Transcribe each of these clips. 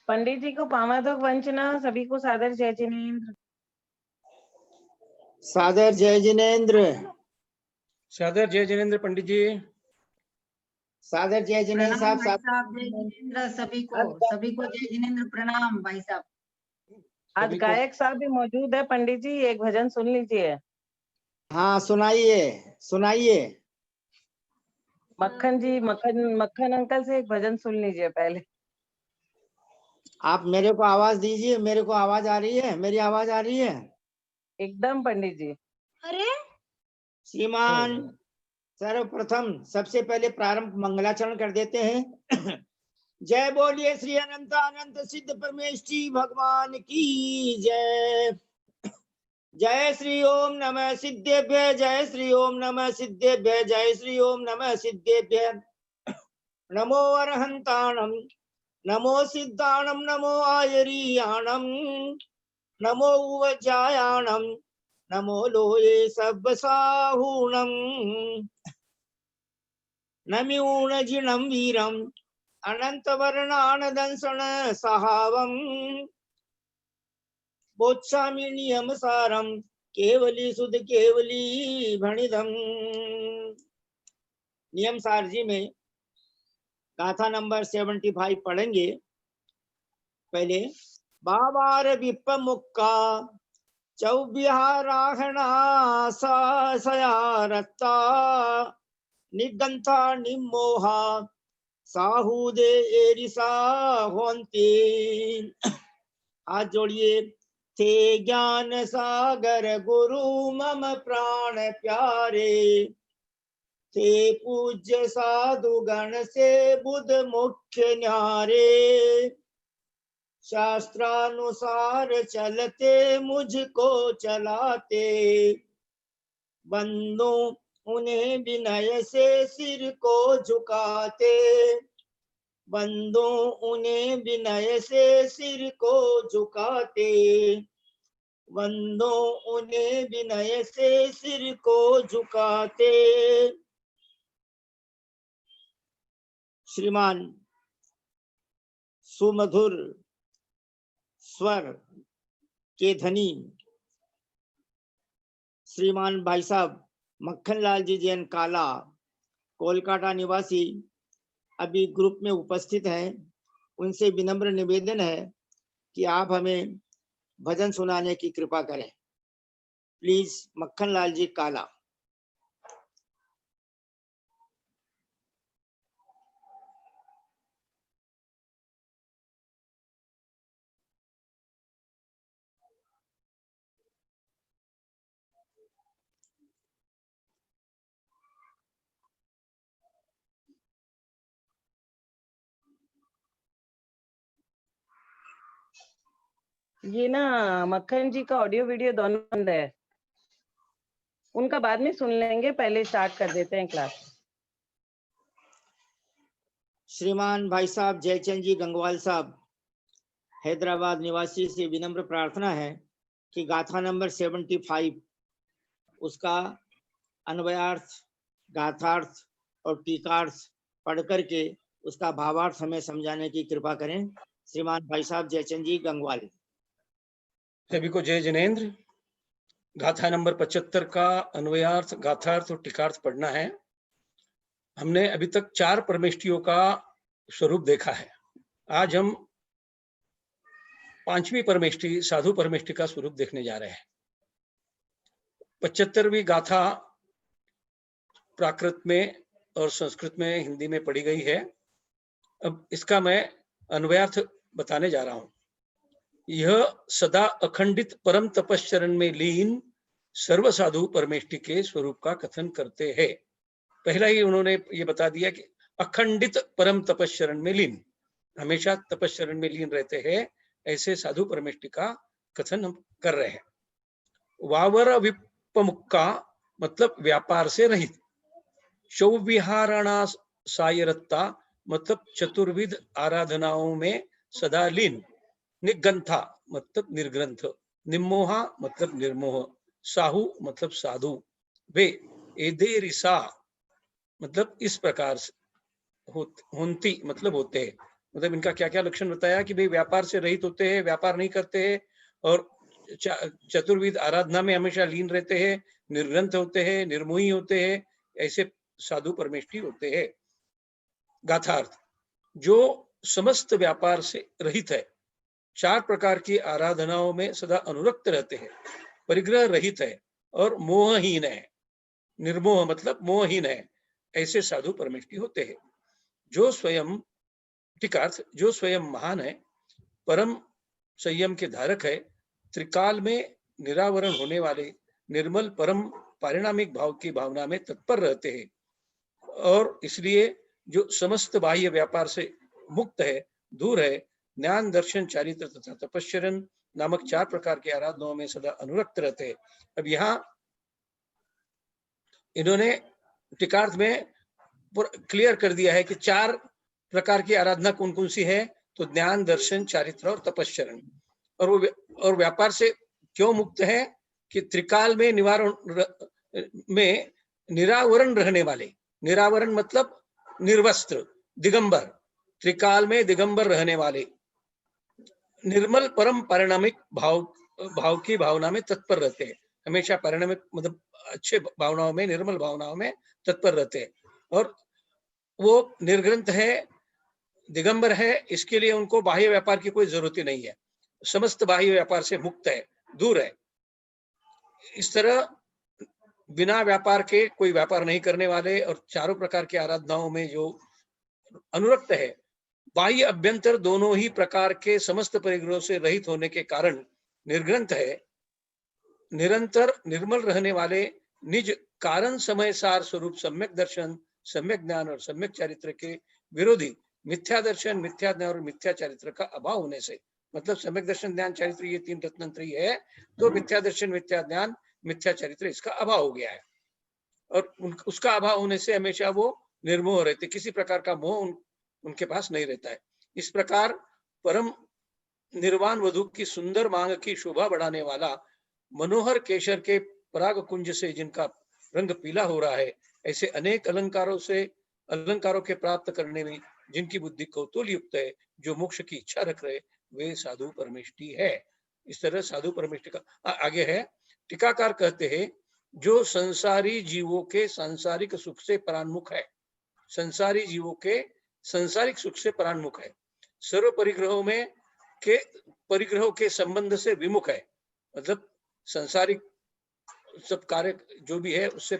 पंडित जी को पामादोक वंचना, सभी को सादर जय जिनेन्द्र। सादर जय जिनेन्द्र। सादर जय जिनेन्द्र पंडित जी। सादर जय जिनेन्द्र प्रणाम भाई साहब। साहब, जय जिनेन्द्र सभी को जय जिनेन्द्र प्रणाम भाई साहब। आज सभी को गायक साहब भी मौजूद है पंडित जी, एक भजन सुन लीजिए। हाँ सुनाइए सुनाइए। मक्खन जी, मक्खन अंकल से एक भजन सुन लीजिए पहले। आप मेरे को आवाज दीजिए, मेरे को आवाज आ रही है, मेरी आवाज आ रही है? एकदम पंडित जी। अरे श्रीमान सर्वप्रथम सबसे पहले प्रारंभ मंगलाचरण कर देते हैं। जय बोलिए श्री अनंत अनंत सिद्ध परमेष्ठी भगवान की जय। जय श्री ओम नमः सिद्धेभ्य, जय श्री ओम नमः सिद्धेभ्य, जय श्री ओम नमः सिद्धेभ्य। नमो अरहंताणम, नमो सिद्धाणम, नमो आयरियाणम, नमो उवज्जायाणम, नमो लोये सब्बसाहूणम, नम्यूणजिणं वीरम अनंतवर्णानदंसण सहावम, बोत्सामि नियमसारम केवली सुध केवली भणिदम। नियम सार जी में गाथा नंबर 75 पढ़ेंगे। पहले बाबार विप मुक्का चौबिहाराहणा सयारत्ता, निगंथा निमोहा साहुदे एरिसा होंती। हाथ जोड़िए। थे ज्ञान सागर गुरु मम प्राण प्यारे, थे पूज्य साधु गण से बुध मुख्य न्यारे, शास्त्रानुसार चलते मुझको चलाते, बंदो उन्हें विनय से सिर को झुकाते, बंदो उन्हें विनय से सिर को झुकाते, बंदो उन्हें विनय से सिर को झुकाते। श्रीमान सुमधुर स्वर के धनी श्रीमान भाई साहब मक्खनलाल जी जैन काला, कोलकाता निवासी, अभी ग्रुप में उपस्थित हैं। उनसे विनम्र निवेदन है कि आप हमें भजन सुनाने की कृपा करें। प्लीज मक्खनलाल जी काला। ये ना मक्खन जी का ऑडियो वीडियो दोनों बंद है, उनका बाद में सुन लेंगे, पहले स्टार्ट कर देते हैं क्लास। श्रीमान भाई साहब जयचंद जी गंगवाल साहब हैदराबाद निवासी से विनम्र प्रार्थना है कि गाथा नंबर 75 उसका अन्वयार्थ, गाथार्थ और टीकार्थ पढ़ करके उसका भावार्थ हमें समझाने की कृपा करें। श्रीमान भाई साहब जयचंद जी गंगवाल। सभी को जय जिनेन्द्र। गाथा नंबर 75 का अन्वयार्थ, गाथार्थ और टीकार्थ पढ़ना है। हमने अभी तक 4 परमेष्टियों का स्वरूप देखा है। आज हम 5वीं परमेष्टि, साधु परमेष्टि का स्वरूप देखने जा रहे हैं। 75वीं गाथा प्राकृत में और संस्कृत में, हिंदी में पढ़ी गई है। अब इसका मैं अन्वयार्थ बताने जा रहा हूं। यह सदा अखंडित परम तपश्चरण में लीन सर्व साधु परमेष्टि के स्वरूप का कथन करते हैं। पहला ही उन्होंने ये बता दिया कि अखंडित परम तपश्चरण में लीन, हमेशा तपश्चरण में लीन रहते हैं, ऐसे साधु परमेष्टि का कथन हम कर रहे हैं। वावर विपमुक्का मतलब व्यापार से रहित, शौविहारणा सायरत्ता मतलब चतुर्विध आराधनाओं में सदा लीन, निग्रंथा मतलब निर्ग्रंथ, निमोहा मतलब निर्मोह, साहु मतलब साधु, वे एदेरिसा मतलब इस प्रकार होती मतलब होते हैं, मतलब इनका क्या क्या लक्षण बताया कि भाई व्यापार से रहित होते हैं, व्यापार नहीं करते हैं और चतुर्विध आराधना में हमेशा लीन रहते हैं, निर्ग्रंथ होते हैं, निर्मोही होते हैं, ऐसे साधु परमेष्ठी होते हैं। गाथार्थ, जो समस्त व्यापार से रहित है, 4 प्रकार की आराधनाओं में सदा अनुरक्त रहते हैं, परिग्रह रहित है और मोहहीन है। निर्मोह मतलब मोहहीन है, ऐसे साधु परमेष्ठी होते हैं। जो स्वयं टीकार्थ, जो स्वयं महान है, परम संयम के धारक है, त्रिकाल में निरावरण होने वाले निर्मल परम पारिणामिक भाव की भावना में तत्पर रहते हैं और इसलिए जो समस्त बाह्य व्यापार से मुक्त है, दूर है, ज्ञान दर्शन चारित्र तथा तपश्चरण नामक 4 प्रकार की आराधनाओं में सदा अनुरक्त रहते हैं। अब यहाँ इन्होंने टीकार्थ में क्लियर कर दिया है कि 4 प्रकार की आराधना कौन कौन सी है, तो ज्ञान दर्शन चारित्र और तपश्चरण। और व्यापार से क्यों मुक्त है कि त्रिकाल में निरावरण रहने वाले, निरावरण मतलब निर्वस्त्र, दिगंबर, त्रिकाल में दिगंबर रहने वाले, निर्मल परम पारिणामिक भाव की भावना में तत्पर रहते हैं। हमेशा पारिणामिक मतलब अच्छे भावनाओं में, निर्मल भावनाओं में तत्पर रहते हैं और वो निर्ग्रंथ है, दिगंबर है, इसके लिए उनको बाह्य व्यापार की कोई जरूरत ही नहीं है, समस्त बाह्य व्यापार से मुक्त है, दूर है। इस तरह बिना व्यापार के कोई व्यापार नहीं करने वाले और 4 प्रकार की आराधनाओं में जो अनुरक्त है, बाह्य अभ्यंतर दोनों ही प्रकार के समस्त परिग्रहों से रहित होने के कारण निर्ग्रंथ है, निरंतर निर्मल रहने वाले निज कारण समय सार स्वरूप सम्यक दर्शन, सम्यक ज्ञान और सम्यक चारित्र के विरोधी मिथ्या दर्शन, मिथ्या ज्ञान और मिथ्या चारित्र का अभाव होने से, मतलब सम्यक दर्शन, ज्ञान, चारित्र ये 3 रत्नत्रयी है, तो मिथ्या दर्शन, मिथ्या ज्ञान, मिथ्या चारित्र इसका अभाव हो गया है और उसका अभाव होने से हमेशा वो निर्मोह रहते, किसी प्रकार का मोह उनके पास नहीं रहता है। इस प्रकार परम निर्वाण वधु की सुंदर मांग की शोभा बढ़ाने वाला मनोहर केशर के पराग कुंज से जिनका रंग पीला हो रहा है, ऐसे अनेक अलंकारों के प्राप्त करने में जिनकी बुद्धि कौतूहल युक्त है, जो मोक्ष की इच्छा रख रहे, वे साधु परमेष्ठी है। इस तरह साधु परमेष्ठी का आगे है। टीकाकार कहते हैं, जो संसारी जीवों के सांसारिक सुख से परान्मुख है, संसारी जीवों के सांसारिक सुख से परान्मुख है, सर्व परिग्रहों के संबंध से विमुख है, मतलब संसारिक सब कार्य जो भी है उससे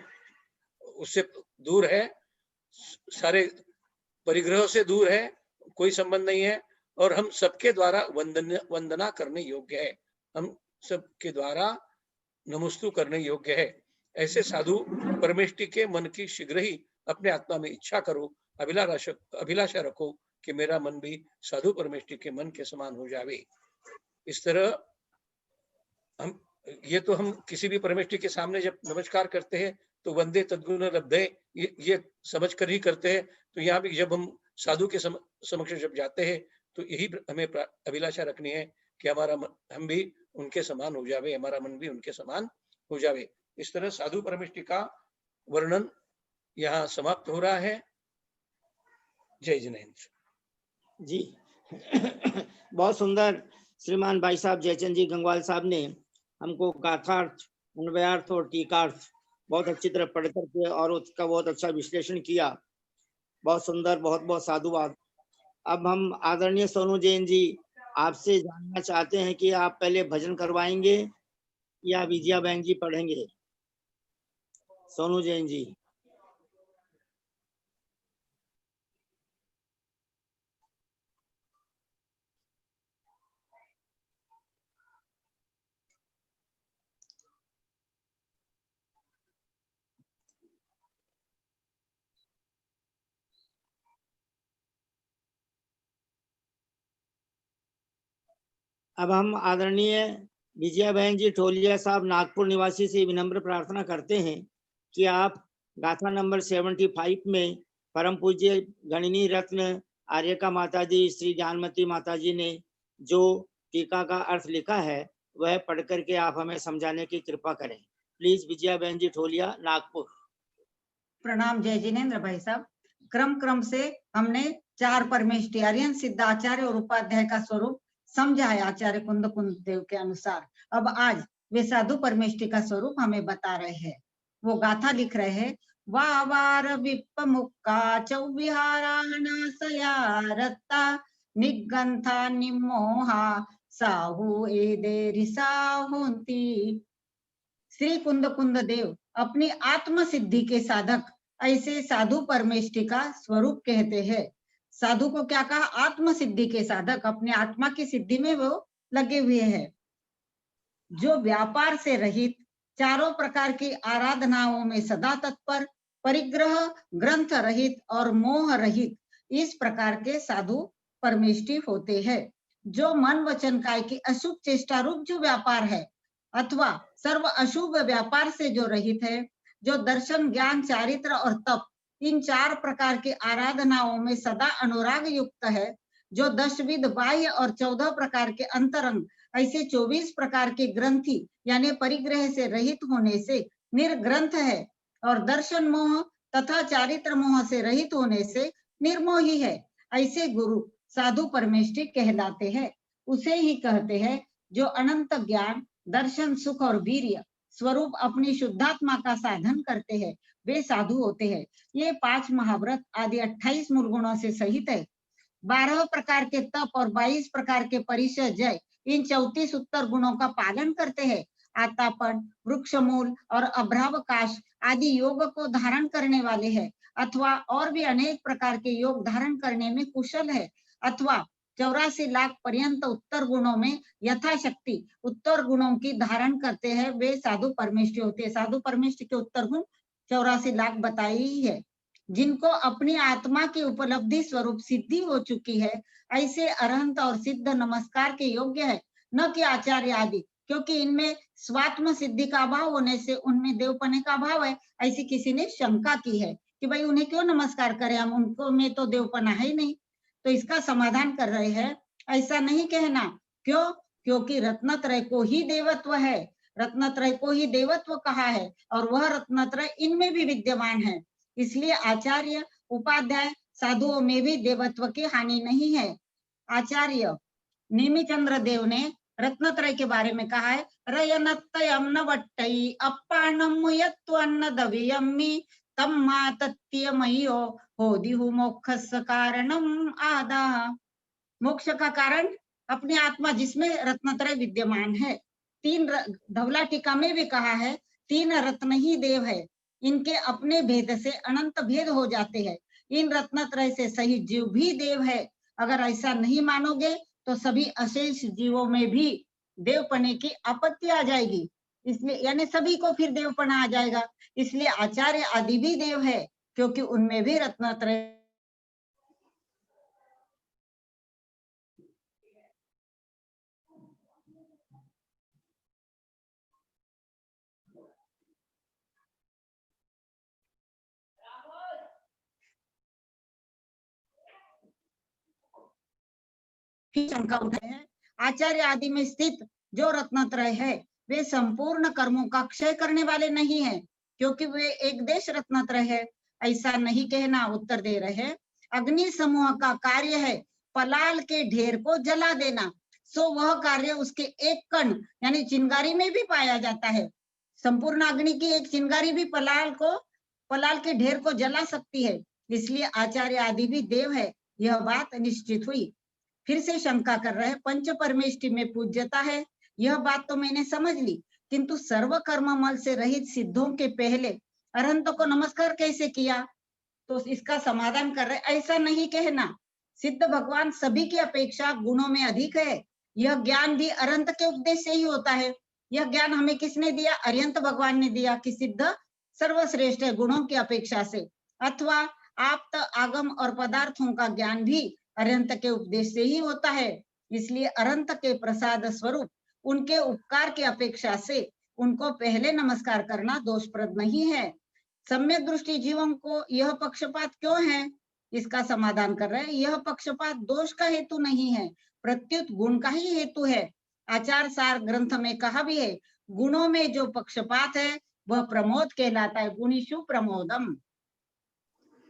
दूर है, सारे परिग्रहों से दूर है, कोई संबंध नहीं है और हम सबके द्वारा वंदना करने योग्य है, हम सबके द्वारा नमस्तु करने योग्य है। ऐसे साधु परमेष्ठी के मन की शीघ्र ही अपने आत्मा में इच्छा करो, अभिलाषा रखो कि मेरा मन भी साधु परमेष्ठी के मन के समान हो जावे। इस तरह हम किसी भी परमेष्ठी के सामने जब नमस्कार करते हैं तो वंदे तद्गुण लब्धे ये समझ कर ही करते हैं। तो यहाँ भी जब हम साधु के समक्ष जब जाते हैं तो यही हमें अभिलाषा रखनी है कि हम भी उनके समान हो जावे, हमारा मन भी उनके समान हो जावे। इस तरह साधु परमेष्ठी का वर्णन यहाँ समाप्त हो रहा है। जय जिनेन्द्र जी। बहुत सुंदर श्रीमान भाई साहब जयचंद जी गंगवाल साहब ने हमको गाथार्थ, अन्वयार्थ और टीकार्थ बहुत अच्छी तरह पढ़ करके और उसका बहुत अच्छा विश्लेषण किया। बहुत सुंदर, बहुत बहुत साधुवाद। अब हम आदरणीय सोनू जैन जी आपसे जानना चाहते हैं कि आप पहले भजन करवाएंगे या विजया बहन जी पढ़ेंगे? सोनू जैन जी। अब हम आदरणीय विजया बहन जी ठोलिया साहब नागपुर निवासी से विनम्र प्रार्थना करते हैं कि आप गाथा नंबर 75 में परम पूज्य गणिनी रत्न आर्यका माता जी श्री ज्ञानमती माता जी ने जो टीका का अर्थ लिखा है वह पढ़ करके आप हमें समझाने की कृपा करें। प्लीज विजया बहन जी ठोलिया, नागपुर। प्रणाम जय जिनेन्द्र भाई साहब। क्रम से हमने चार परमेष्टि आर्यन सिद्ध आचार्य और उपाध्याय का स्वरूप समझा है आचार्य कुंद देव के अनुसार। अब आज वे साधु परमेष्टि का स्वरूप हमें बता रहे हैं। वो गाथा लिख रहे हैं। वावार विप्प मुक्का चौविहाराहनासया रत्ता निगंथा निमोहा साहू एदे रिसाहुंती। श्री कुंद देव अपनी आत्म सिद्धि के साधक ऐसे साधु परमेष्टि का स्वरूप कहते हैं। साधु को क्या कहा? आत्म सिद्धि के साधक, अपने आत्मा की सिद्धि में वो लगे हुए हैं। जो व्यापार से रहित, चारों प्रकार की आराधनाओं में सदा तत्पर, परिग्रह, ग्रंथ रहित और मोह रहित, इस प्रकार के साधु परमेष्टि होते हैं। जो मन वचन काय की अशुभ चेष्टा रूप जो व्यापार है अथवा सर्व अशुभ व्यापार से जो रहित है, जो दर्शन, ज्ञान, चारित्र और तप, इन चार प्रकार की आराधनाओं में सदा अनुराग युक्त है, जो 10 विध बाह्य और 14 प्रकार के अंतरंग, ऐसे 24 प्रकार के ग्रंथि यानी परिग्रह से रहित होने से निर्ग्रंथ है, और दर्शन मोह तथा चारित्र मोह से रहित होने से निर्मोही है, ऐसे गुरु साधु परमेष्टि कहलाते हैं। उसे ही कहते हैं जो अनंत ज्ञान, दर्शन, सुख और वीर्य स्वरूप अपनी शुद्धात्मा का साधन करते हैं, वे साधु होते हैं। ये 5 महाव्रत आदि 28 मूल गुणों से सहित है। 12 प्रकार के तप और 22 प्रकार के परिचय जय, इन 34 उत्तर गुणों का पालन करते हैं। आतापन, वृक्ष मूल और अभ्रावकाश आदि योग को धारण करने वाले हैं, अथवा और भी अनेक प्रकार के योग धारण करने में कुशल है, अथवा 84 लाख पर्यंत उत्तर गुणों में यथाशक्ति उत्तर गुणों की धारण करते हैं, वे साधु परमेष्टि होते हैं। साधु परमेष्टि के उत्तर गुण 84 लाख बताई ही है। जिनको अपनी आत्मा की उपलब्धि स्वरूप सिद्धि हो चुकी है, ऐसे अरहंत और सिद्ध नमस्कार के योग्य है, न कि आचार्य आदि, क्योंकि इनमें स्वात्म सिद्धि का अभाव होने से उनमें देवपने का अभाव है। ऐसी किसी ने शंका की है कि भाई उन्हें क्यों नमस्कार करें हम, उनको में तो देवपना है ही नहीं। तो इसका समाधान कर रहे हैं, ऐसा नहीं कहना। क्यों? क्योंकि रत्नत्रय को ही देवत्व है, रत्नत्रय को ही देवत्व कहा है, और वह रत्नत्रय इनमें भी विद्यमान है। इसलिए आचार्य, उपाध्याय, साधुओं में भी देवत्व की हानि नहीं है। आचार्य नेमिचंद्र देव ने रत्नत्रय के बारे में कहा है, रयनत्तयम नवट्टई अप्पाणम मुयत्वन्न दवियम्मि तम्मा तत्यमयो होदिहु मोक्षस्य कारणम आदा। मोक्ष का कारण अपनी आत्मा जिसमें रत्नत्रय विद्यमान है। 3 धवला टीका में भी कहा है, 3 रत्न ही देव है, इनके अपने भेद से अनंत भेद हो जाते हैं। इन रत्नत्रय से सही जीव भी देव है। अगर ऐसा नहीं मानोगे तो सभी अशेष जीवों में भी देवपने की आपत्ति आ जाएगी, इसलिए यानी सभी को फिर देवपना आ जाएगा। इसलिए आचार्य आदि भी देव है, क्योंकि उनमें भी रत्नत्रय शंका उठाए हैं। आचार्य आदि में स्थित जो रत्नत्रय है, वे संपूर्ण कर्मों का क्षय करने वाले नहीं है, क्योंकि वे एक देश रत्नत्रय है, ऐसा नहीं कहना। उत्तर दे रहे हैं, अग्नि समूह का कार्य है पलाल के ढेर को जला देना, सो वह कार्य उसके एक कण यानी चिंगारी में भी पाया जाता है। संपूर्ण अग्नि की एक चिंगारी भी पलाल के ढेर को जला सकती है। इसलिए आचार्य आदि भी देव है, यह बात निश्चित हुई। फिर से शंका कर रहे हैं, पंच परमेष्टि में पूज्यता है, यह बात तो मैंने समझ ली, किंतु सर्व कर्म मल से रहित सिद्धों के पहले अरहंतों को नमस्कार कैसे किया? तो इसका समाधान कर रहे, ऐसा नहीं कहना। सिद्ध भगवान सभी की अपेक्षा गुणों में अधिक है। यह ज्ञान भी अरहंत के उपदेश से ही होता है। यह ज्ञान हमें किसने दिया? अरिहंत भगवान ने दिया कि सिद्ध सर्वश्रेष्ठ है गुणों की अपेक्षा से। अथवा आप्त, आगम और पदार्थों का ज्ञान भी अरहंत के उपदेश से ही होता है। इसलिए अरहंत के प्रसाद स्वरूप उनके उपकार की अपेक्षा से उनको पहले नमस्कार करना दोषप्रद नहीं है। सम्यक दृष्टि जीवों को यह पक्षपात क्यों है? इसका समाधान कर रहे हैं, यह पक्षपात दोष का हेतु नहीं है, प्रत्युत गुण का ही हेतु है। आचार सार ग्रंथ में कहा भी है, गुणों में जो पक्षपात है वह प्रमोद कहलाता है, गुणीषु प्रमोदम।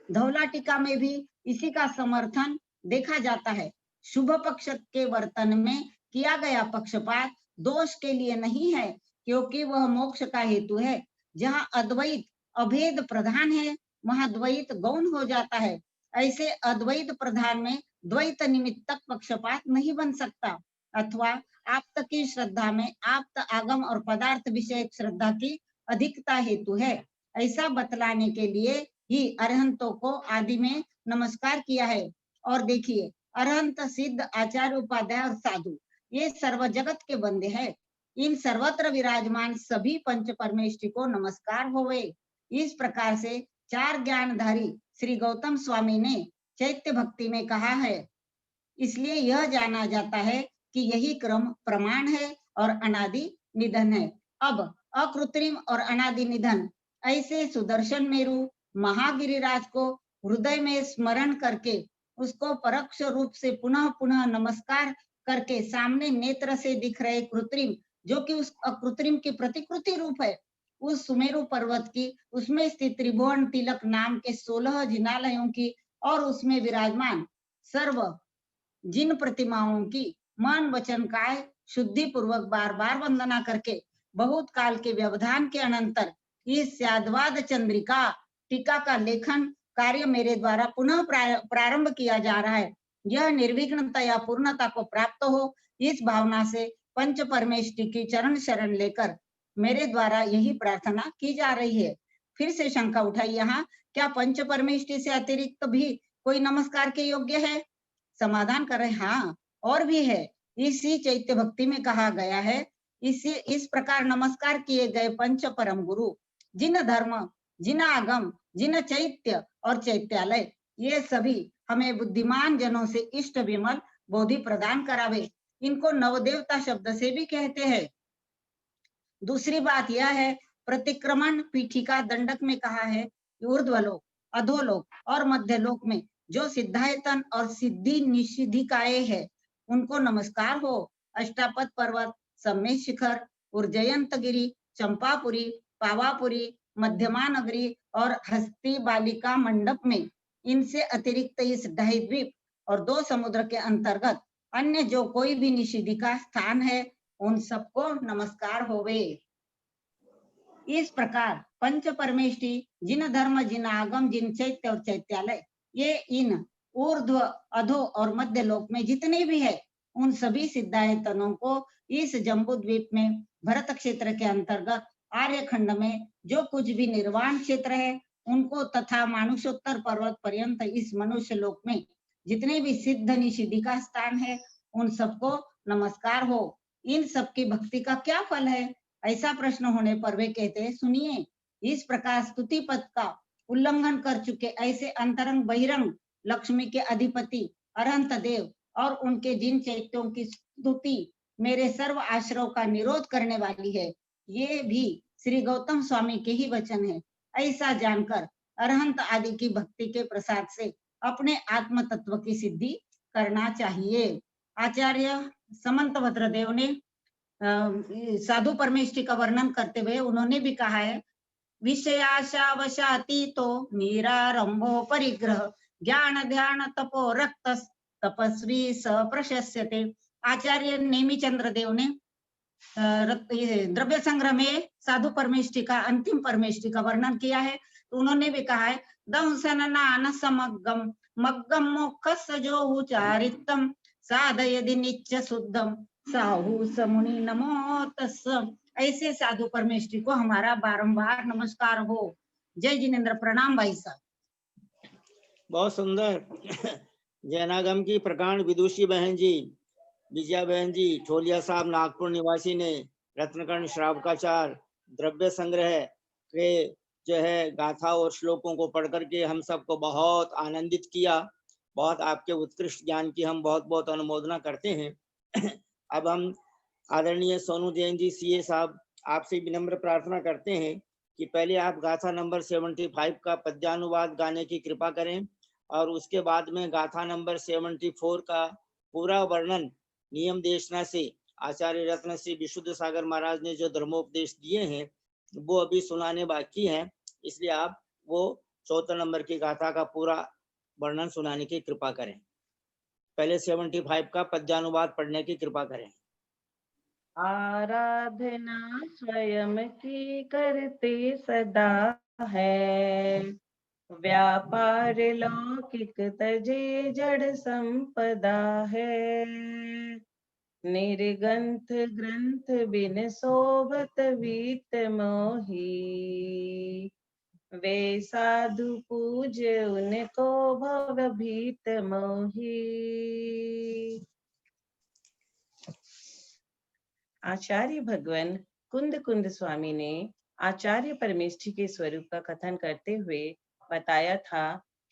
धौला टीका में भी इसी का समर्थन देखा जाता है। शुभ पक्ष के वर्तन में किया गया पक्षपात दोष के लिए नहीं है, क्योंकि वह मोक्ष का हेतु है। जहाँ अद्वैत अभेद प्रधान है, वहाँ द्वैत गौण हो जाता है। ऐसे अद्वैत प्रधान में द्वैत निमित्तक पक्षपात नहीं बन सकता, अथवा आप्त की श्रद्धा में आप्त आगम और पदार्थ विषयक श्रद्धा की अधिकता हेतु है। ऐसा बतलाने के लिए ही अरहंतों को आदि में नमस्कार किया है। और देखिए, अरहंत, सिद्ध, आचार्य, उपाध्याय और साधु ये सर्व जगत के बंदे हैं। इन सर्वत्र विराजमान सभी पंच परमेष्टि को नमस्कार होवे। इस प्रकार से चार ज्ञानधारी श्री गौतम स्वामी ने चैत्य भक्ति में कहा है। इसलिए यह जाना जाता है कि यही क्रम प्रमाण है और अनादि निधन है। अब अकृत्रिम और अनादि निधन ऐसे सुदर्शन मेरु महागिरिराज को हृदय में स्मरण करके उसको परोक्ष रूप से पुनः पुनः नमस्कार करके सामने नेत्र से दिख रहे कृत्रिम, जो कि उस अकृत्रिम की प्रतिकृति रूप है, उस सुमेरु पर्वत की, उसमें स्थित त्रिभुवन तिलक नाम के 16 जिनालयों की और उसमें विराजमान सर्व जिन प्रतिमाओं की मन वचन काय शुद्धि पूर्वक बार बार वंदना करके बहुत काल के व्यवधान के अनंतर इस स्याद्वाद चंद्रिका टीका का लेखन कार्य मेरे द्वारा पुनः प्रारंभ किया जा रहा है। यह निर्विघ्नता या पूर्णता को प्राप्त हो, इस भावना से पंच परमेष्टि की चरण शरण लेकर मेरे द्वारा यही प्रार्थना की जा रही है। फिर से शंका उठाई, यहाँ क्या पंच परमेष्टि से अतिरिक्त भी कोई नमस्कार के योग्य है? समाधान कर रहे, हाँ और भी है। इसी चैत्य भक्ति में कहा गया है, इस प्रकार नमस्कार किए गए पंच परम गुरु, जिन धर्म, जिन आगम, जिन चैत्य और चैत्यालय, ये सभी हमें बुद्धिमान जनों से इष्ट विमल बोधि प्रदान करावे। इनको नवदेवता शब्द से भी कहते हैं। दूसरी बात यह है, प्रतिक्रमण पीठिका दंडक में कहा है, ऊर्ध्वलोक, अधोलोक और मध्यलोक में जो सिद्धायतन और सिद्धि निषिद्धिकाएं है, उनको नमस्कार हो। अष्टापद पर्वत, सम्मेद शिखर, उर्जयंत गिरी, चंपापुरी, पावापुरी, मध्यमा नगरी और हस्ती बालिका मंडप में, इनसे अतिरिक्त इस ढाई द्वीप और 2 समुद्र के अंतर्गत अन्य जो कोई भी निषिद्धिका स्थान है, उन सबको नमस्कार होवे। इस प्रकार पंच परमेष्टि, जिन धर्म, जिन आगम, जिन चैत्य और चैत्यालय, ये इन ऊर्ध्व, अधो और मध्य लोक में जितने भी है, उन सभी सिद्धायतनों को इस जम्बू द्वीप में भरत क्षेत्र के अंतर्गत आर्यखंड में जो कुछ भी निर्वाण क्षेत्र है, उनको तथा मानुषोत्तर पर्वत पर्यंत इस मनुष्य लोक में जितने भी सिद्ध निषिद्धिका स्थान है, उन सबको नमस्कार हो। इन सबकी भक्ति का क्या फल है? ऐसा प्रश्न होने पर वे कहते हैं, सुनिए, इस प्रकार स्तुति पद का उल्लंघन कर चुके ऐसे अंतरंग बहिरंग लक्ष्मी के अधिपति अरहंत देव और उनके जिन चैत्यों की स्तुति मेरे सर्व आश्रयों का निरोध करने वाली है, ये भी श्री गौतम स्वामी के ही वचन है। ऐसा जानकर अरहंत आदि की भक्ति के प्रसाद से अपने आत्म तत्व की सिद्धि करना चाहिए। आचार्य समंतभद्र देव ने साधु परमेष्टि का वर्णन करते हुए उन्होंने भी कहा है, विषयाशावशातीतो निरारंभो परिग्रह ज्ञान ध्यान तपो रक्त तपस्वी स प्रशस्यते। आचार्य नेमिचंद्र देव ने द्रव्य संग्रह में साधु परमेष्टि का, अंतिम परमेष्टि का वर्णन किया है। तो उन्होंने भी कहा है, दंसन नान समग्गम मग्गम मोक्ष जो चारितम साधयदि नित्य शुद्धम साहु समुनि नमो तस्स। ऐसे साधु परमेष्टि को हमारा बारंबार नमस्कार हो। जय जिनेन्द्र, प्रणाम भाई साहब। बहुत सुंदर। जैनागम की प्रकांड विदुषी बहन जी, विजया बहन जी, ठोलिया साहब नागपुर निवासी ने रत्नकर्ण श्रावकाचार द्रव्य संग्रह के जो है गाथा और श्लोकों को पढ़ करके हम सबको बहुत आनंदित किया। बहुत आपके उत्कृष्ट ज्ञान की हम बहुत बहुत अनुमोदना करते हैं। अब हम आदरणीय सोनू जैन जी सीए साहब, आपसे विनम्र प्रार्थना करते हैं कि पहले आप गाथा नंबर 75 का पद्यानुवाद गाने की कृपा करें और उसके बाद में गाथा नंबर 74 का पूरा वर्णन नियम देशना से आचार्य रत्न श्री विशुद्ध सागर महाराज ने जो धर्मोपदेश दिए हैं वो अभी सुनाने बाकी हैं, इसलिए आप वो 74 नंबर की गाथा का पूरा वर्णन सुनाने की कृपा करें। पहले 75 का पद्यानुवाद पढ़ने की कृपा करें। आराधना स्वयं की करते सदा है, व्यापार लौकिक तजे जड़ संपदा है। निर्गंथ ग्रंथ बिन सोबत वीत मोही, वे साधु पूज उनको भव भीत मोही। आचार्य भगवान कुंद कुंद स्वामी ने आचार्य परमेष्ठी के स्वरूप का कथन करते हुए बताया था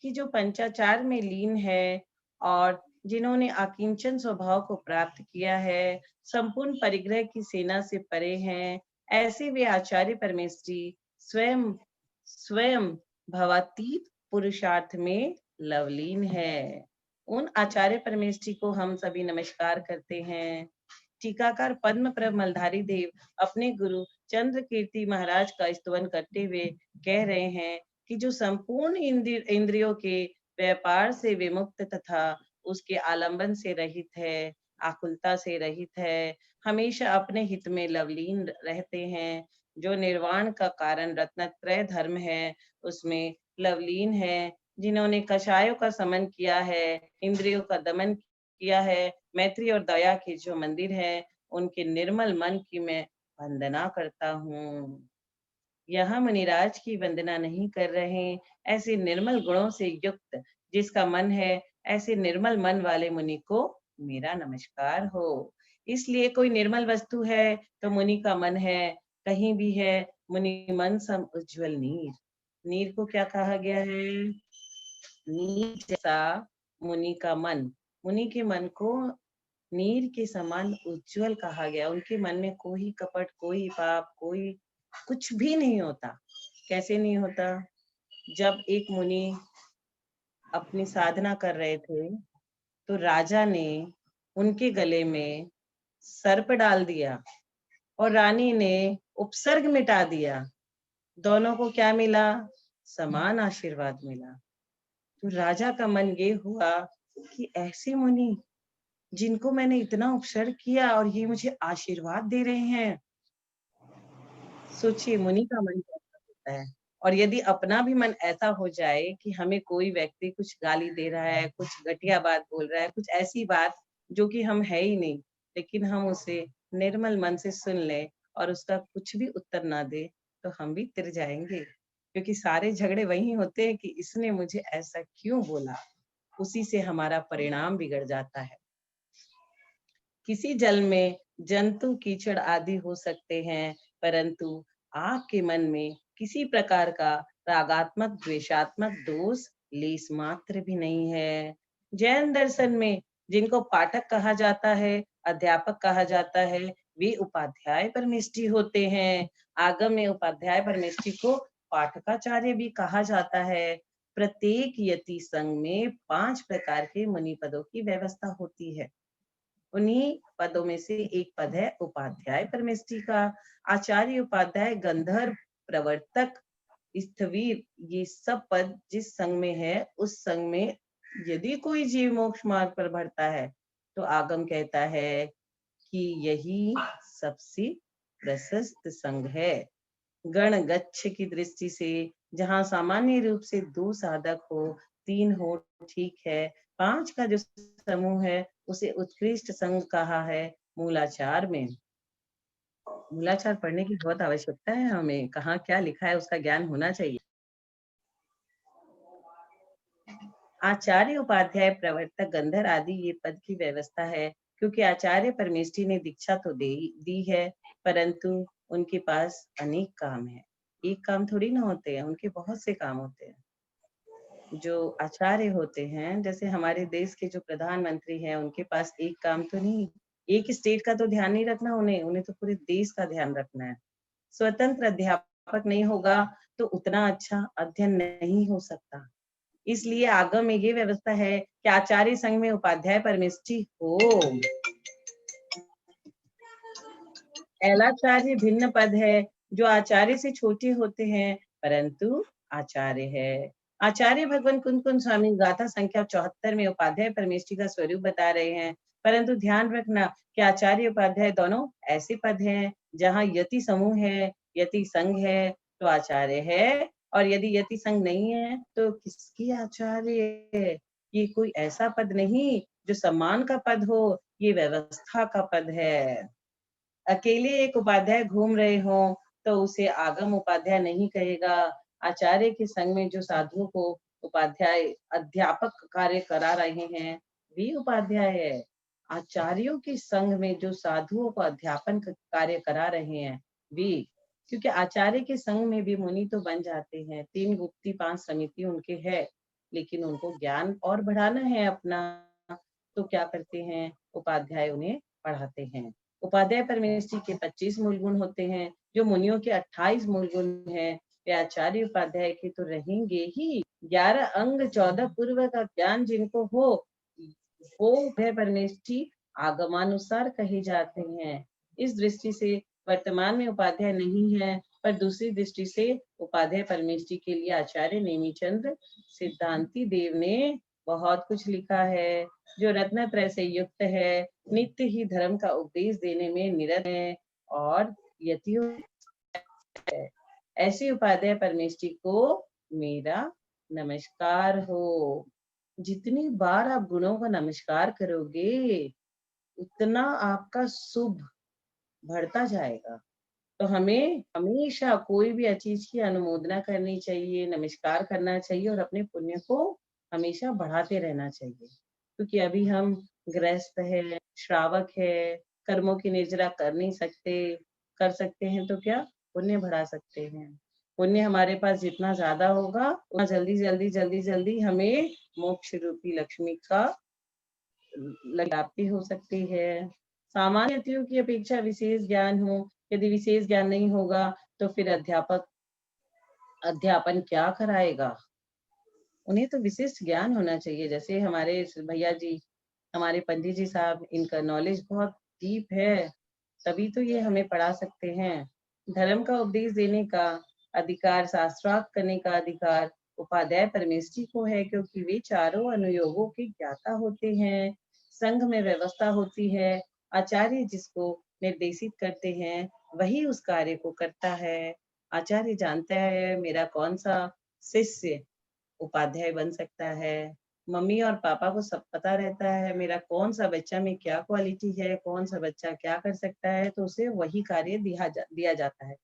कि जो पंचाचार में लीन है और जिन्होंने आकिंचन स्वभाव को प्राप्त किया है, संपूर्ण परिग्रह की सेना से परे हैं, ऐसे वे आचार्य परमेष्ठी स्वयं स्वयं भवातीत पुरुषार्थ में लवलीन है। उन आचार्य परमेष्ठी को हम सभी नमस्कार करते हैं। टीकाकार पद्म प्रभ मलधारी देव अपने गुरु चंद्र कीर्ति महाराज का स्तवन करते हुए कह रहे हैं कि जो संपूर्ण इंद्रियों के व्यापार से विमुक्त तथा उसके आलंबन से रहित है, आकुलता से रहित है, हमेशा अपने हित में लवलीन रहते हैं, जो निर्वाण का कारण रत्नत्रय धर्म है उसमें लवलीन है, जिन्होंने कषायों का समन किया है, इंद्रियों का दमन किया है, मैत्री और दया के जो मंदिर है उनके निर्मल मन की मैं वंदना करता हूँ। यहाँ मुनिराज की वंदना नहीं कर रहे, ऐसे निर्मल गुणों से युक्त जिसका मन है, ऐसे निर्मल मन वाले मुनि को मेरा नमस्कार हो। इसलिए कोई निर्मल वस्तु है तो मुनि का मन है, कहीं भी है मुनि मन सम उज्ज्वल नीर। नीर को क्या कहा गया है? नीर जैसा मुनि का मन, मुनि के मन को नीर के समान उज्जवल कहा गया। उनके मन में कोई कपट, कोई पाप, कोई कुछ भी नहीं होता। कैसे नहीं होता? जब एक मुनि अपनी साधना कर रहे थे तो राजा ने उनके गले में सर्प डाल दिया और रानी ने उपसर्ग मिटा दिया। दोनों को क्या मिला? समान आशीर्वाद मिला। तो राजा का मन ये हुआ कि ऐसे मुनि जिनको मैंने इतना उपसर्ग किया और ये मुझे आशीर्वाद दे रहे हैं। सोचिए मुनि का मन कैसा होता है। और यदि अपना भी मन ऐसा हो जाए कि हमें कोई व्यक्ति कुछ गाली दे रहा है, कुछ घटिया बात बोल रहा है, कुछ ऐसी बात जो कि हम है ही नहीं, लेकिन हम उसे निर्मल मन से सुन लें और उसका कुछ भी उत्तर ना दे, तो हम भी तिर जाएंगे, क्योंकि सारे झगड़े वही होते हैं कि इसने मुझे ऐसा क्यों बोला। उसी से हमारा परिणाम बिगड़ जाता है। किसी जल में जंतु कीचड़ आदि हो सकते हैं, परंतु आपके मन में किसी प्रकार का रागात्मक द्वेषात्मक दोष लेस मात्र भी नहीं है। जैन दर्शन में जिनको पाठक कहा जाता है, अध्यापक कहा जाता है, वे उपाध्याय परमेष्ठी होते हैं। आगम में उपाध्याय परमेष्ठी को पाठकाचार्य भी कहा जाता है। प्रत्येक यति संघ में 5 प्रकार के मुनि पदों की व्यवस्था होती है। उन्हीं पदों में से एक पद है उपाध्याय परमेष्ठी का। आचार्य, उपाध्याय, गंधर्व, प्रवर्तक, स्थवीर, ये सब पद जिस संघ में है, उस संघ में यदि कोई जीव मोक्ष मार्ग पर बढ़ता है तो आगम कहता है कि यही सबसे प्रशस्त संघ है। गण गच्छ की दृष्टि से जहाँ सामान्य रूप से 2 साधक हो, 3 हो, ठीक है, 5 का जो समूह है उसे उत्कृष्ट संघ कहा है। मूलाचार में मूलाचार पढ़ने की बहुत आवश्यकता है, हमें कहाँ क्या लिखा है उसका ज्ञान होना चाहिए। आचार्य, उपाध्याय, प्रवर्तक, गंधर आदि ये पद की व्यवस्था है, क्योंकि आचार्य परमेष्ठी ने दीक्षा तो दी है, परंतु उनके पास अनेक काम है। एक काम थोड़ी ना होते हैं, उनके बहुत से काम होते हैं। जो आचार्य होते हैं, जैसे हमारे देश के जो प्रधानमंत्री हैं, उनके पास एक काम तो नहीं, एक स्टेट का तो ध्यान नहीं रखना उन्हें तो पूरे देश का ध्यान रखना है। स्वतंत्र अध्यापक नहीं होगा तो उतना अच्छा अध्ययन नहीं हो सकता। इसलिए आगम में ये व्यवस्था है कि आचार्य संघ में उपाध्याय परमेष्ठी हो। ऐलाचार्य भिन्न पद है जो आचार्य से छोटे होते हैं, परंतु आचार्य है। आचार्य भगवान कुंद कुंद स्वामी गाथा संख्या 74 में उपाध्याय परमेष्ठी का स्वरूप बता रहे हैं, परंतु ध्यान रखना कि आचार्य उपाध्याय दोनों ऐसे पद हैं जहाँ यति समूह है, यति संघ है तो आचार्य है, और यदि यति संघ नहीं है तो किसकी आचार्य है। ये कोई ऐसा पद नहीं जो सम्मान का पद हो, ये व्यवस्था का पद है। अकेले एक उपाध्याय घूम रहे हो तो उसे आगम उपाध्याय नहीं कहेगा। आचार्य के संग में जो साधुओं को उपाध्याय अध्यापक कार्य करा रहे हैं वे उपाध्याय है। आचार्यों के संग में जो साधुओं को अध्यापन कार्य करा रहे हैं वे, क्योंकि आचार्य के संग में भी मुनि तो बन जाते हैं, 3 गुप्ती 5 समिति उनके है, लेकिन उनको ज्ञान और बढ़ाना है अपना, तो क्या करते हैं, उपाध्याय उन्हें पढ़ाते हैं। उपाध्याय परमेष्ठी के 25 मूल गुण होते हैं, जो मुनियों के 28 मूल गुण हैं। वे आचार्य उपाध्याय के तो रहेंगे ही। 11 अंग 14 पूर्व का ज्ञान जिनको हो वो उपाध्याय परमेष्ठी आगमानुसार कहे जाते हैं। इस दृष्टि से वर्तमान में उपाध्याय नहीं है, पर दूसरी दृष्टि से उपाध्याय परमेष्ठी के लिए आचार्य नेमिचंद्र सिद्धांति देव ने बहुत कुछ लिखा है, जो रत्नत्रय से युक्त है, नित्य ही धर्म का उपदेश देने में निरत है और यतियों है। ऐसे उपाध्याय परमेष्ठी को मेरा नमस्कार हो। जितनी बार आप गुणों का नमस्कार करोगे उतना आपका शुभ बढ़ता जाएगा। तो हमें हमेशा कोई भी चीज की अनुमोदना करनी चाहिए, नमस्कार करना चाहिए और अपने पुण्य को हमेशा बढ़ाते रहना चाहिए। क्योंकि अभी हम गृहस्थ है, श्रावक है, कर्मों की निर्जरा कर नहीं सकते, कर सकते हैं तो क्या पुण्य बढ़ा सकते हैं। पुण्य हमारे पास जितना ज्यादा होगा उतना जल्दी जल्दी जल्दी जल्दी हमें मोक्ष रूपी लक्ष्मी का प्राप्ति हो सकती है। सामान्य व्यक्तियों की अपेक्षा विशेष ज्ञान हो, यदि विशेष ज्ञान नहीं होगा तो फिर अध्यापक अध्यापन क्या कराएगा। उन्हें तो विशिष्ट ज्ञान होना चाहिए। जैसे हमारे भैया जी, हमारे पंडित जी साहब, इनका नॉलेज बहुत डीप है, तभी तो ये हमें पढ़ा सकते हैं। धर्म का उपदेश देने का अधिकार, शास्त्रार्थ करने का अधिकार उपाध्याय परमेष्ठी को है, क्योंकि वे चारों अनुयोगों के ज्ञाता होते हैं। संघ में व्यवस्था होती है, आचार्य जिसको निर्देशित करते हैं वही उस कार्य को करता है। आचार्य जानता है मेरा कौन सा शिष्य उपाध्याय बन सकता है। मम्मी और पापा को सब पता रहता है मेरा कौन सा बच्चा में क्या क्वालिटी है, कौन सा बच्चा क्या कर सकता है, तो उसे वही कार्य दिया जाता है।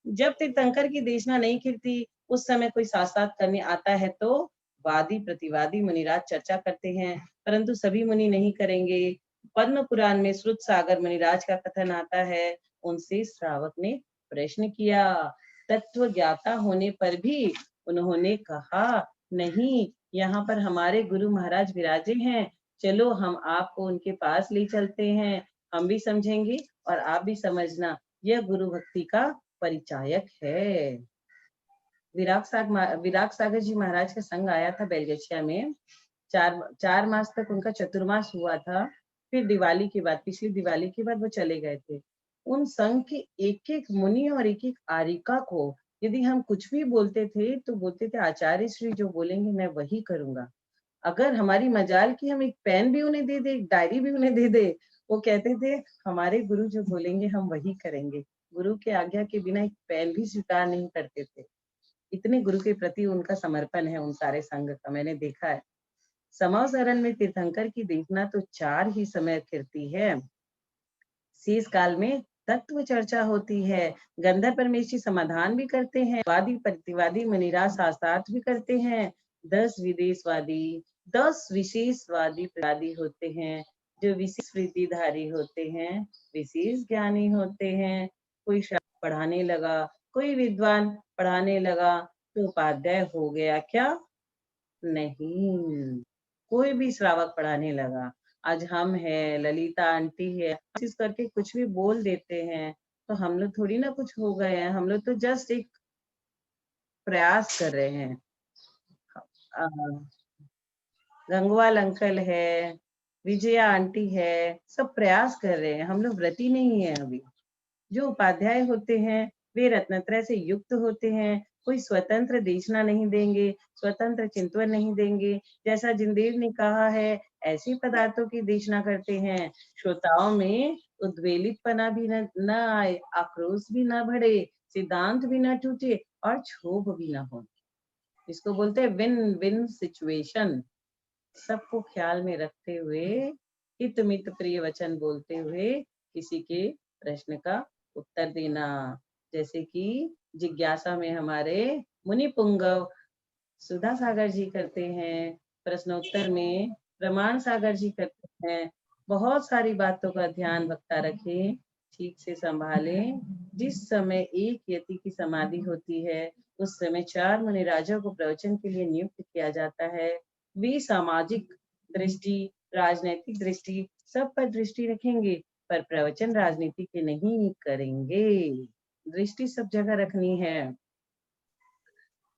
जब तीर्थंकर की देशना नहीं खिलती उस समय कोई शास्त्रार्थ करने आता है तो वादी प्रतिवादी मुनिराज चर्चा करते हैं, परंतु सभी मुनि नहीं करेंगे। पद्म पुराण में श्रुत सागर मुनिराज का कथन आता है। उनसे श्रावक ने प्रश्न किया, तत्व ज्ञाता होने पर भी उन्होंने कहा नहीं, यहाँ पर हमारे गुरु महाराज विराजे हैं, चलो हम आपको उनके पास ले चलते हैं, हम भी समझेंगे और आप भी समझना। यह गुरु भक्ति का परिचायक है। विराग सागर जी महाराज का संग आया था बेलगछिया में। 4 मास तक उनका चतुर्मास हुआ था। फिर दिवाली के बाद, पिछली दिवाली के बाद वो चले गए थे। उन संघ के एक एक मुनि और एक एक आरिका को यदि हम कुछ भी बोलते थे तो बोलते थे आचार्य श्री जो बोलेंगे मैं वही करूंगा। अगर हमारी मजाल की हम एक पेन भी उन्हें दे दे, एक डायरी भी उन्हें दे दे, वो कहते थे हमारे गुरु जो बोलेंगे हम वही करेंगे। गुरु के आज्ञा के बिना एक पेन भी स्वीकार नहीं करते थे। इतने गुरु के प्रति उनका समर्पण है उन सारे संघ का, मैंने देखा है। समावसरण में तीर्थंकर की देखना तो 4 ही समय फिरती है। शेष काल में तत्व चर्चा होती है। गंधर्व परमेष्ठी समाधान भी करते हैं, वादी प्रतिवादी मुनिराज शास्त्रार्थ भी करते हैं। 10 विदेशवादी 10 विशेषवादी प्रतिवादी होते हैं, जो विशेष वृत्तिधारी होते हैं, विशेष ज्ञानी होते हैं। कोई पढ़ाने लगा, कोई विद्वान पढ़ाने लगा तो उपाध्याय हो गया क्या? नहीं। कोई भी श्रावक पढ़ाने लगा, आज हम है, ललिता आंटी है, चीज करके कुछ भी बोल देते हैं तो हम लोग थोड़ी ना कुछ हो गए हैं। हम लोग तो जस्ट एक प्रयास कर रहे हैं। गंगवाल अंकल है, विजया आंटी है, सब प्रयास कर रहे हैं, हम लोग व्रती नहीं है। अभी जो उपाध्याय होते हैं वे रत्नत्रय से युक्त होते हैं, कोई स्वतंत्र देशना नहीं देंगे, स्वतंत्र चिंतन नहीं देंगे। जैसा जिनदेव ने कहा है, ऐसे पदार्थों की देशना करते हैं। श्रोताओं में उद्वेलितपना भी न आए, आक्रोश भी न बढ़े, सिद्धांत भी न टूटे और क्षोभ भी न हो। इसको बोलते हैं विन विन सिचुएशन। सबको ख्याल में रखते हुए, हित मित प्रिय वचन बोलते हुए किसी के प्रश्न का उत्तर देना। जैसे कि जिज्ञासा में हमारे मुनि पुंगव सुधा सागर जी करते हैं, प्रश्नोत्तर में प्रमाण सागर जी करते हैं। बहुत सारी बातों का ध्यान वक्ता रखें, ठीक से संभालें। जिस समय एक यति की समाधि होती है, उस समय 4 मुनिराजों को प्रवचन के लिए नियुक्त किया जाता है। वे सामाजिक दृष्टि, राजनैतिक दृष्टि, सब पर दृष्टि रखेंगे, पर प्रवचन राजनीति के नहीं करेंगे। दृष्टि सब जगह रखनी है।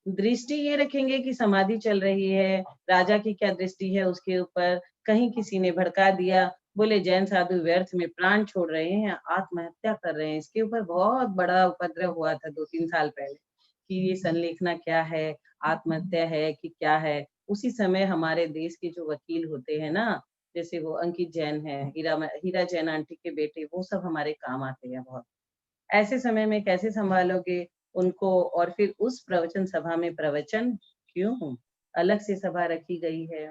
दृष्टि ये रखेंगे कि समाधि चल रही है, राजा की क्या दृष्टि है उसके ऊपर। कहीं किसी ने भड़का दिया, बोले जैन साधु व्यर्थ में प्राण छोड़ रहे हैं, आत्महत्या कर रहे हैं। इसके ऊपर बहुत बड़ा उपद्रव हुआ था 2-3 साल पहले कि ये संलेखना क्या है, आत्महत्या है कि क्या है। उसी समय हमारे देश के जो वकील होते हैं ना, जैसे वो अंकित जैन है, हीरा जैन आंटी के बेटे, वो सब हमारे काम आते हैं बहुत। ऐसे समय में कैसे संभालोगे उनको? और फिर उस प्रवचन सभा में प्रवचन क्यों अलग से सभा रखी गई है?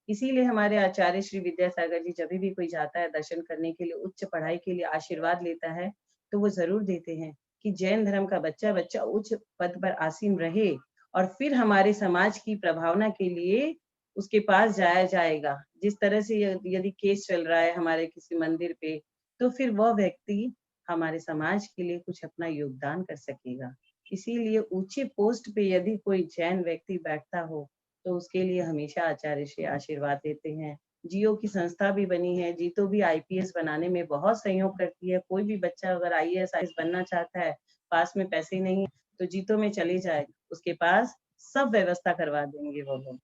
इसीलिए हमारे आचार्य श्री विद्यासागर जी जब भी कोई जाता है दर्शन करने के लिए, उच्च पढ़ाई के लिए आशीर्वाद लेता है, तो वो जरूर देते हैं कि जैन धर्म का बच्चा बच्चा उच्च पद पर आसीन रहे, और फिर हमारे समाज की प्रभावना के लिए उसके पास जाया जाएगा। जिस तरह से यदि केस चल रहा है हमारे किसी मंदिर पे, तो फिर वह व्यक्ति हमारे समाज के लिए कुछ अपना योगदान कर सकेगा। इसीलिए ऊंचे पोस्ट पे यदि कोई जैन व्यक्ति बैठता हो, तो उसके लिए हमेशा आचार्य श्री आशीर्वाद देते हैं। जियो की संस्था भी बनी है, जीतो भी आईपीएस बनाने में बहुत सहयोग करती है। कोई भी बच्चा अगर आईएएस आईपीएस बनना चाहता है, पास में पैसे नहीं, तो जीतो में चले जाए, उसके पास सब व्यवस्था करवा देंगे वो लोग।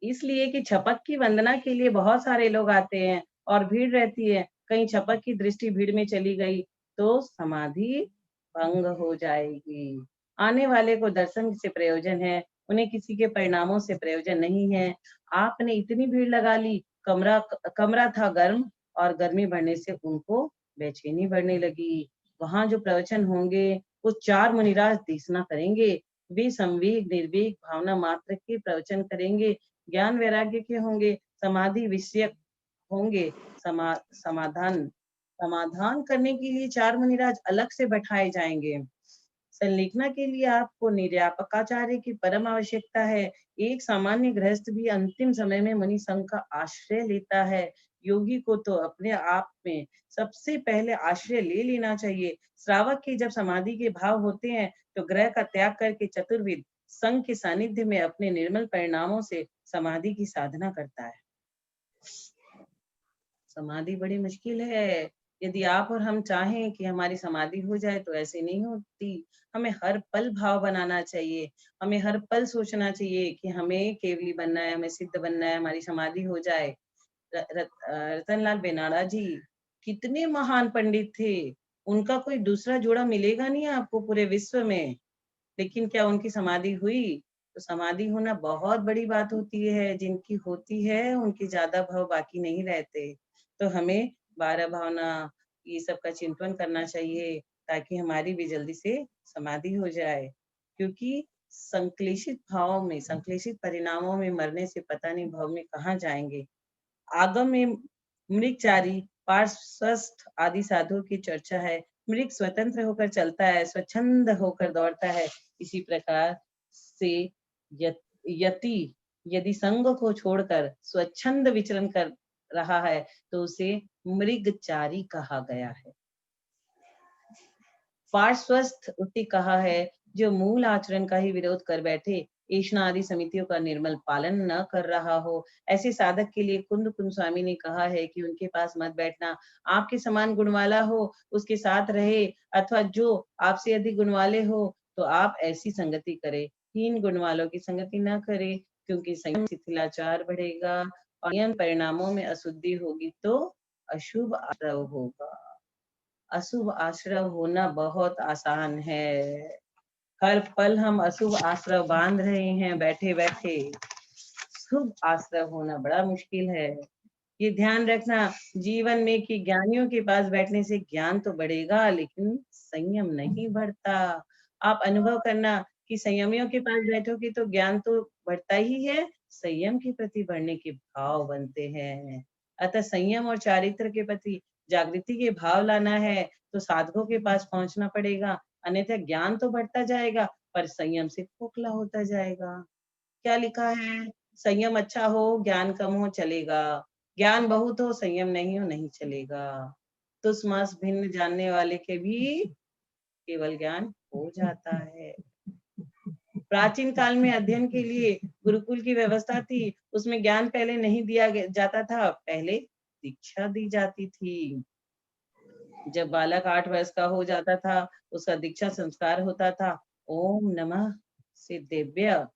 इसलिए कि छपक की वंदना के लिए बहुत सारे लोग आते हैं और भीड़ रहती है। कहीं छपक की दृष्टि भीड़ में चली गई तो समाधि भंग हो जाएगी। आने वाले को दर्शन से प्रयोजन है, उन्हें किसी के परिणामों से प्रयोजन नहीं है। आपने इतनी भीड़ लगा ली, कमरा था गर्म, और गर्मी बढ़ने से उनको बेचैनी बढ़ने लगी। वहां जो प्रवचन होंगे वो 4 मुनिराज देशना करेंगे। वे संवेग निर्वेग भावना मात्र के प्रवचन करेंगे, ज्ञान वैराग्य के होंगे, समाधि विषयक होंगे। समाधान समाधान करने के लिए 4 मुनिराज अलग से बैठाए जाएंगे। संलेखना के लिए आपको निर्यापकाचार्य की परम आवश्यकता है। एक सामान्य गृहस्थ भी अंतिम समय में मुनि संघ का आश्रय लेता है। योगी को तो अपने आप में सबसे पहले आश्रय ले लेना चाहिए। श्रावक के जब समाधि के भाव होते हैं, तो ग्रह का त्याग करके चतुर्विद संघ के सानिध्य में अपने निर्मल परिणामों से समाधि की साधना करता है। समाधि बड़ी मुश्किल है। यदि आप और हम चाहें कि हमारी समाधि हो जाए, तो ऐसे नहीं होती। हमें हर पल भाव बनाना चाहिए, हमें हर पल सोचना चाहिए कि हमें केवली बनना है, हमें सिद्ध बनना है, हमारी समाधि हो जाए। रतनलाल बेनाड़ा जी कितने महान पंडित थे, उनका कोई दूसरा जोड़ा मिलेगा नहीं आपको पूरे विश्व में। लेकिन क्या उनकी समाधि हुई? तो समाधि होना बहुत बड़ी बात होती है। जिनकी होती है उनके ज्यादा भाव बाकी नहीं रहते। तो हमें 12 भावना ये सब का चिंतन करना चाहिए, ताकि हमारी भी जल्दी से समाधि हो जाए। क्योंकि संक्लेशित भावों में, संक्लेशित परिणामों में मरने से पता नहीं भव में कहाँ जाएंगे। आगम में मृगचारी, पार्श्वस्थ आदि साधुओं की चर्चा है। मृग स्वतंत्र होकर चलता है, स्वच्छंद होकर दौड़ता है। इसी प्रकार से यति यदि संग को छोड़कर स्वच्छंद विचरण कर रहा है, तो उसे मृगचारी कहा गया है। पार्श्वस्थ उसे कहा है जो मूल आचरण का ही विरोध कर बैठे, ऐष्णा आदि समितियों का निर्मल पालन न कर रहा हो। ऐसे साधक के लिए कुंद स्वामी ने कहा है कि उनके पास मत बैठना। आपके समान गुण वाला हो उसके साथ रहे, अथवा जो आपसे अधिक गुण वाले हो तो आप ऐसी संगति करे। हीन गुण वालों की संगति न करे, क्योंकि शिथिलाचार बढ़ेगा और नियम परिणामों में अशुद्धि होगी तो अशुभ आश्रव होगा। अशुभ आश्रव होना बहुत आसान है। हर पल हम अशुभ आश्रय बांध रहे हैं बैठे बैठे। शुभ आश्रय होना बड़ा मुश्किल है। ये ध्यान रखना जीवन में कि ज्ञानियों के पास बैठने से ज्ञान तो बढ़ेगा लेकिन संयम नहीं बढ़ता। आप अनुभव करना कि संयमियों के पास बैठोगे तो ज्ञान तो बढ़ता ही है, संयम के प्रति बढ़ने के भाव बनते हैं। अतः संयम और चारित्र के प्रति जागृति के भाव लाना है तो साधकों के पास पहुंचना पड़ेगा, अन्यथा ज्ञान तो बढ़ता जाएगा पर संयम से खोखला होता जाएगा। क्या लिखा है? संयम अच्छा हो ज्ञान कम हो चलेगा, ज्ञान बहुत हो संयम नहीं हो नहीं चलेगा। तुस मास भिन्न जानने वाले के भी केवल ज्ञान हो जाता है। प्राचीन काल में अध्ययन के लिए गुरुकुल की व्यवस्था थी, उसमें ज्ञान पहले नहीं दिया जाता था, पहले दीक्षा दी जाती थी। जब बालक 8 वर्ष का हो जाता था उसका दीक्षा संस्कार होता था। ओम नमः सिद्धेभ्य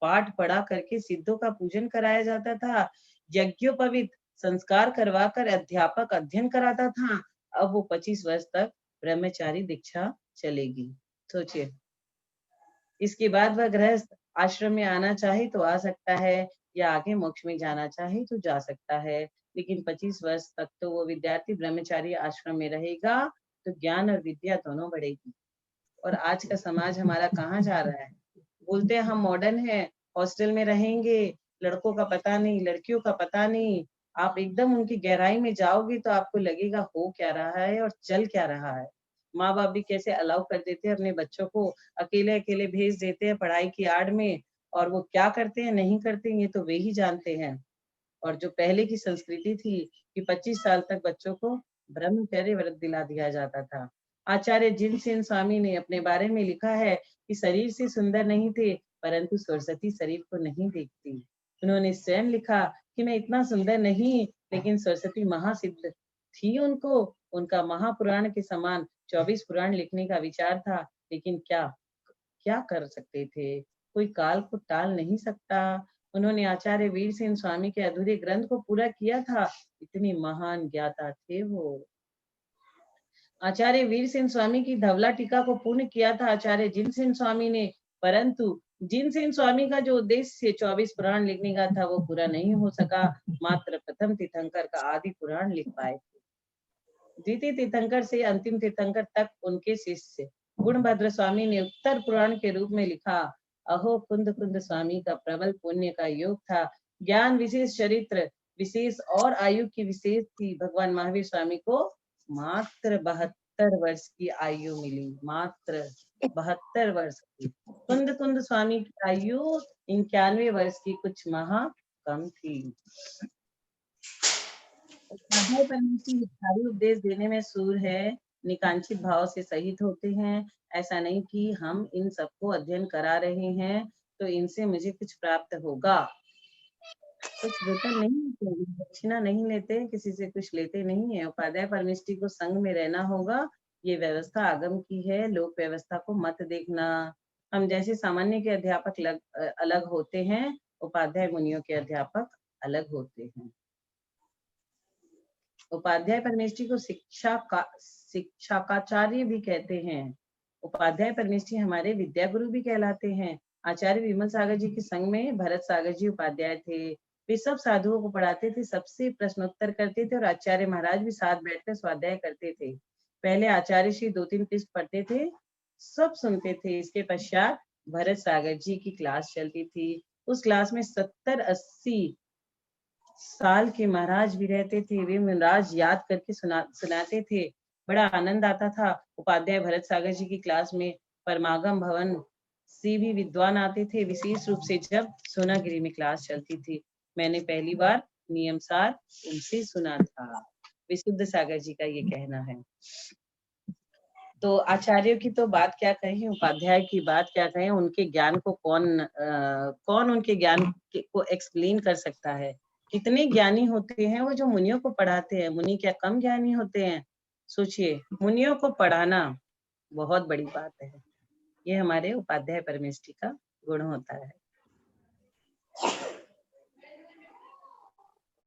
पाठ पढ़ा करके सिद्धों का पूजन कराया जाता था। यज्ञोपवीत संस्कार करवाकर अध्यापक अध्ययन कराता था। अब वो 25 वर्ष तक ब्रह्मचारी दीक्षा चलेगी। सोचिए, इसके बाद वह गृहस्थ आश्रम में आना चाहे तो आ सकता है या आगे मोक्ष में जाना चाहे तो जा सकता है, लेकिन 25 वर्ष तक तो वो विद्यार्थी ब्रह्मचारी आश्रम में रहेगा तो ज्ञान और विद्या दोनों बढ़ेगी। और आज का समाज हमारा कहाँ जा रहा है? बोलते हैं हम मॉडर्न हैं, हॉस्टल में रहेंगे, लड़कों का पता नहीं, लड़कियों का पता नहीं। आप एकदम उनकी गहराई में जाओगे तो आपको लगेगा हो क्या रहा है और चल क्या रहा है। माँ बाप भी कैसे अलाउ कर देते हैं अपने बच्चों को, अकेले अकेले भेज देते हैं पढ़ाई की आड़ में, और वो क्या करते हैं नहीं करते हैं ये तो वे ही जानते हैं। और जो पहले की संस्कृति थी कि 25 साल तक बच्चों को ब्रह्मचर्य व्रत दिला दिया जाता था। आचार्य जिनसेन स्वामी ने अपने बारे में लिखा है कि शरीर से सुंदर नहीं थे परंतु सरस्वती शरीर को नहीं देखती। उन्होंने स्वयं लिखा कि मैं इतना सुंदर नहीं लेकिन सरस्वती महासिद्ध थी उनको। उनका महापुराण के समान 24 पुराण लिखने का विचार था, लेकिन क्या क्या कर सकते थे, कोई काल को टाल नहीं सकता। उन्होंने आचार्य वीर सिंह स्वामी के अधूरे ग्रंथ को पूरा किया था, इतने महान ज्ञाता थे वो। आचार्य वीर सिंह स्वामी की धवला टीका को पूर्ण किया था आचार्य जिनसेन स्वामी ने, परंतु जिनसेन स्वामी का जो उद्देश्य 24 पुराण लिखने का था वो पूरा नहीं हो सका। मात्र प्रथम तीर्थंकर का आदि पुराण लिख पाए थे। द्वितीय तीर्थंकर से अंतिम तीर्थंकर तक उनके शिष्य गुणभद्र स्वामी ने उत्तर पुराण के रूप में लिखा। अहो कुंद कुंद स्वामी का प्रबल पुण्य का योग था। ज्ञान विशेष, चरित्र विशेष और आयु की विशेष थी। भगवान महावीर स्वामी को मात्र 72 वर्ष की आयु मिली, मात्र 72 वर्ष की। कुंद कुंद स्वामी की आयु 91 वर्ष की कुछ माह कम थी। सारी उपदेश देने में सूर है, निकांक्षित भाव से सहित होते हैं। ऐसा नहीं कि हम इन सबको अध्ययन करा रहे हैं तो इनसे मुझे कुछ प्राप्त होगा। कुछ वेतन नहीं लेते, दक्षिणा नहीं लेते, किसी से कुछ लेते नहीं है। उपाध्याय परमिष्टि को संघ में रहना होगा, ये व्यवस्था आगम की है, लोक व्यवस्था को मत देखना। हम जैसे सामान्य के अध्यापक अलग होते हैं, उपाध्याय मुनियों के अध्यापक अलग होते हैं। उपाध्याय परमेष्ठी को शिक्षकाचार्य भी कहते हैं। उपाध्याय परमेष्ठी हमारे विद्या गुरु भी कहलाते हैं। आचार्य विमल सागर जी के संग में भरत सागर जी उपाध्याय थे। वे सब साधुओं को पढ़ाते थे, सबसे प्रश्नोत्तर करते थे और आचार्य महाराज भी साथ बैठकर स्वाध्याय करते थे। पहले आचार्य श्री 2-3 पृष्ठ पढ़ते थे, सब सुनते थे। इसके पश्चात भरत सागर जी की क्लास चलती थी। उस क्लास में 70-80 साल के महाराज भी रहते थे। वे महाराज याद करके सुनाते थे, बड़ा आनंद आता था। उपाध्याय भरत सागर जी की क्लास में परमागम भवन से भी विद्वान आते थे, विशेष रूप से जब सोनागिरी में क्लास चलती थी। मैंने पहली बार नियमसार उनसे सुना था। विशुद्ध सागर जी का ये कहना है। तो आचार्यों की तो बात क्या कहें, उपाध्याय की बात क्या कहें। उनके ज्ञान को कौन उनके ज्ञान को एक्सप्लेन कर सकता है। कितने ज्ञानी होते हैं वो जो मुनियों को पढ़ाते हैं। मुनि क्या कम ज्ञानी होते हैं? सोचिए, मुनियों को पढ़ाना बहुत बड़ी बात है। ये हमारे उपाध्याय परमेष्ठी का गुण होता है।